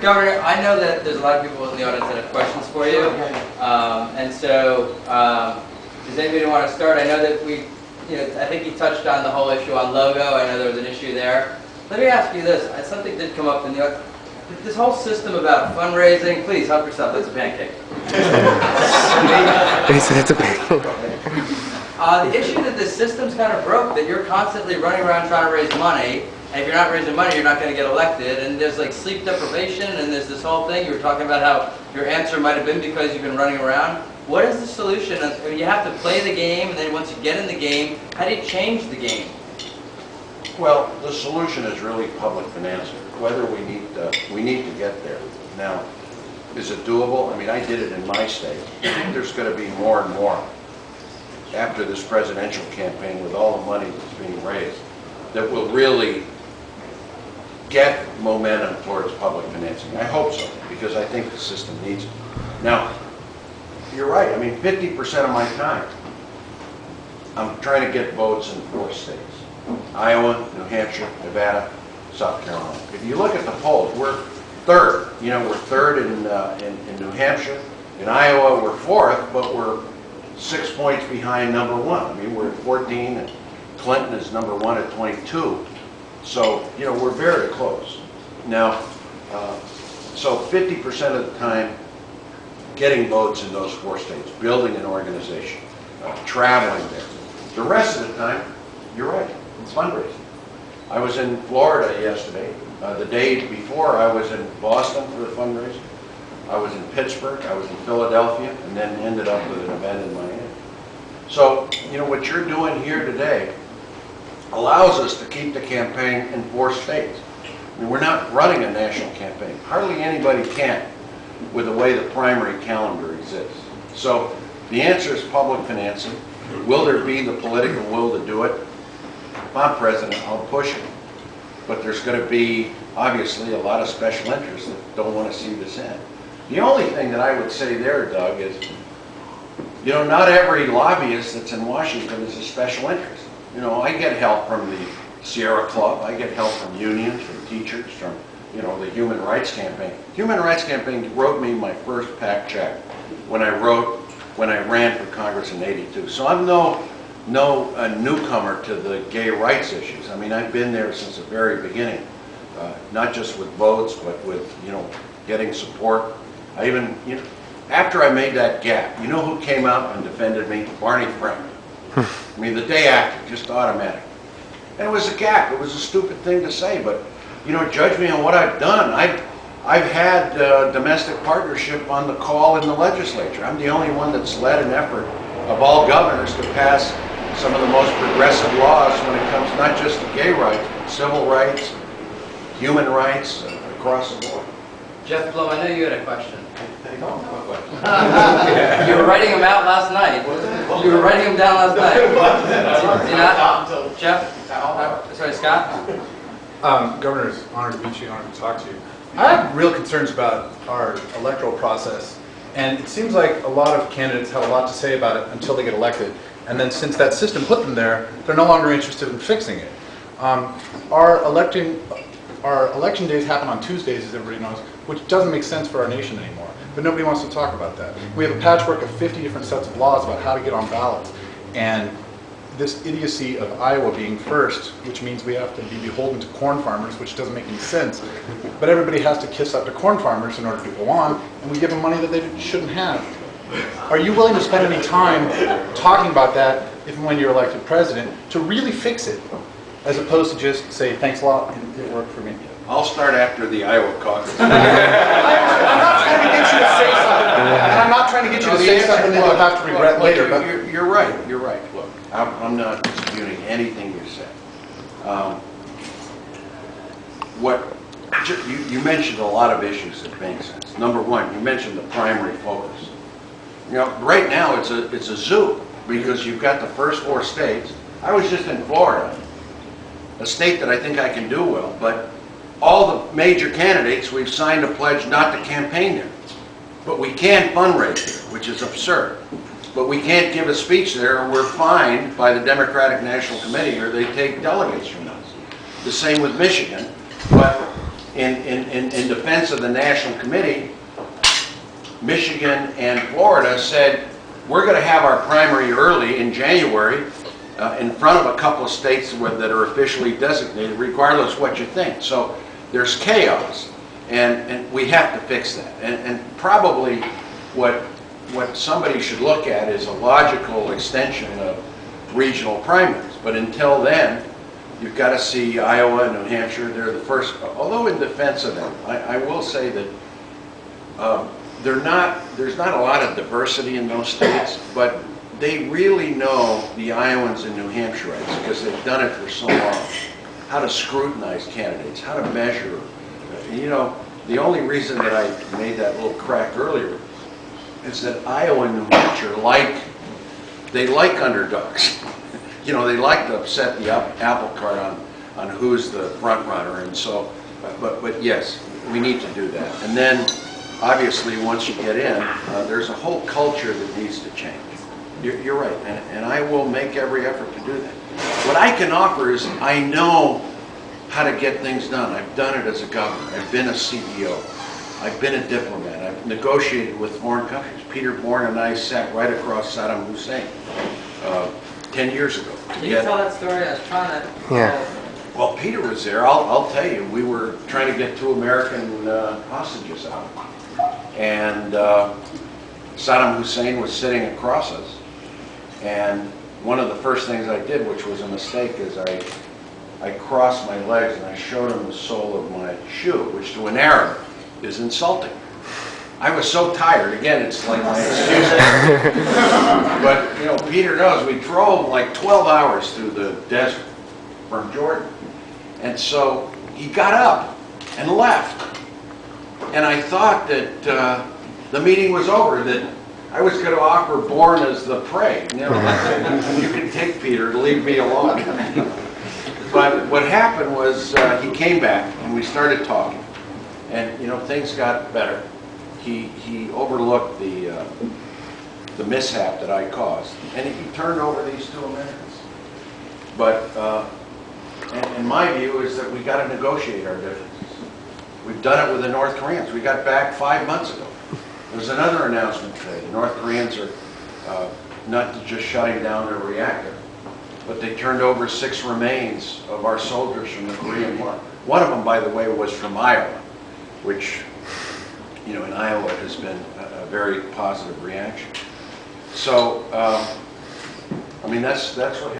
Governor, I know that there's a lot of people in the audience that have questions for you, and so does anybody want to start? I know that I think you touched on the whole issue on logo. I know there was an issue there. Let me ask you this. Something did come up in the audience. This whole system about fundraising, please help yourself. It's a pancake. It's a pancake. The issue that the system's kind of broke, that you're constantly running around trying to raise money, and if you're not raising money, you're not going to get elected, and there's like sleep deprivation, and there's this whole thing. You were talking about how your answer might have been because you've been running around. What is the solution? I mean, you have to play the game, and then once you get in the game, how do you change the game? Well, the solution is really public financing. Whether we need to get there. Now, is it doable? I mean, I did it in my state. I think there's going to be more and more after this presidential campaign with all the money that's being raised that will really get momentum towards public financing. I hope so, because I think the system needs it. Now, you're right. I mean, 50% of my time, I'm trying to get votes in 4 states. Iowa, New Hampshire, Nevada, South Carolina. If you look at the polls, we're third. You know, we're third in New Hampshire. In Iowa, we're 4th, but we're 6 points behind number 1. I mean, we're at 14, and Clinton is number 1 at 22. So, you know, we're very close. Now, so 50% of the time, getting votes in those 4 states, building an organization, traveling there. The rest of the time, you're right, it's fundraising. I was in Florida yesterday. The day before, I was in Boston for the fundraiser. I was in Pittsburgh, I was in Philadelphia, and then ended up with an event in Miami. So, you know, what you're doing here today allows us to keep the campaign in 4 states. I mean, we're not running a national campaign. Hardly anybody can with the way the primary calendar exists. So the answer is public financing. Will there be the political will to do it? If I'm president, I'll push it. But there's going to be, obviously, a lot of special interests that don't want to see this end. The only thing that I would say there, Doug, is, you know, not every lobbyist that's in Washington is a special interest. You know, I get help from the Sierra Club. I get help from unions, from teachers, from, you know, the Human Rights Campaign. Human Rights Campaign wrote me my first PAC check when I ran for Congress in '82. So I'm no newcomer to the gay rights issues. I mean, I've been there since the very beginning, not just with votes, but with, you know, getting support. I even, you know, after I made that gap, you know who came out and defended me? Barney Frank. I mean, the day after, just automatic. And it was a gap. It was a stupid thing to say, but, you know, judge me on what I've done. I've had domestic partnership on the call in the legislature. I'm the only one that's led an effort of all governors to pass some of the most progressive laws when it comes not just to gay rights, but civil rights, human rights, across the board. Jeff Blow, I know you had a question. You were writing them out last night. You were writing them down last night. Did you not? Jeff? Sorry, Scott? Governor, it's an honor to meet you, honored to talk to you. I have real concerns about our electoral process, and it seems like a lot of candidates have a lot to say about it until they get elected. And then since that system put them there, they're no longer interested in fixing it. Our election days happen on Tuesdays, as everybody knows, which doesn't make sense for our nation anymore. But nobody wants to talk about that. We have a patchwork of 50 different sets of laws about how to get on ballots. And this idiocy of Iowa being first, which means we have to be beholden to corn farmers, which doesn't make any sense. But everybody has to kiss up to corn farmers in order to go on, and we give them money that they shouldn't have. Are you willing to spend any time talking about that, if and when you're elected president, to really fix it, as opposed to just say, thanks a lot, it worked for me? I'll start after the Iowa caucus. I'm not trying to get you to say something, and I'm not trying to get you to say something that you'll have to regret later. But You're right, you're right. Look, I'm not disputing anything you said. You mentioned a lot of issues that make sense. Number one, you mentioned the primary focus. You know, right now it's a zoo, because you've got the first 4 states. I was just in Florida, a state that I think I can do well, but all the major candidates, we've signed a pledge not to campaign there. But we can fundraise there, which is absurd. But we can't give a speech there, or we're fined by the Democratic National Committee, or they take delegates from us. The same with Michigan. But in defense of the National Committee, Michigan and Florida said, we're going to have our primary early in January in front of a couple of states that are officially designated, regardless what you think. So there's chaos, and we have to fix that. And probably what somebody should look at is a logical extension of regional primaries. But until then, you've got to see Iowa and New Hampshire. They're the first, although in defense of them, I will say that there's not a lot of diversity in those states, but they really know, the Iowans and New Hampshireites, because they've done it for so long, how to scrutinize candidates, how to measure. You know, the only reason that I made that little crack earlier is that Iowa and New Hampshire they like underdogs. You know, they like to upset the apple cart on who's the front runner, and so, but yes, we need to do that. And then, obviously, once you get in, there's a whole culture that needs to change. You're right, and I will make every effort to do that. What I can offer is I know how to get things done. I've done it as a governor. I've been a CEO. I've been a diplomat. I've negotiated with foreign countries. Peter Bourne and I sat right across Saddam Hussein 10 years ago. Can you tell that story? I was trying to... Yeah. Well, Peter was there. I'll tell you, we were trying to get 2 American hostages out. And Saddam Hussein was sitting across us. And one of the first things I did, which was a mistake, is I crossed my legs and I showed him the sole of my shoe, which to an Arab is insulting. I was so tired. Again, it's like my excuse. But, you know, Peter knows we drove like 12 hours through the desert from Jordan. And so he got up and left. And I thought that the meeting was over, that I was going to offer Bourne as the prey. You know, you can take Peter, leave me alone. But what happened was he came back and we started talking. And, you know, things got better. He overlooked the mishap that I caused. And he turned over these 2 Americans. But, and my view is that we got to negotiate our differences. We've done it with the North Koreans. We got back 5 months ago. There's another announcement today. The North Koreans are not just shutting down their reactor, but they turned over 6 remains of our soldiers from the Korean War. One of them, by the way, was from Iowa, which, you know, in Iowa has been a very positive reaction. So, I mean, that's what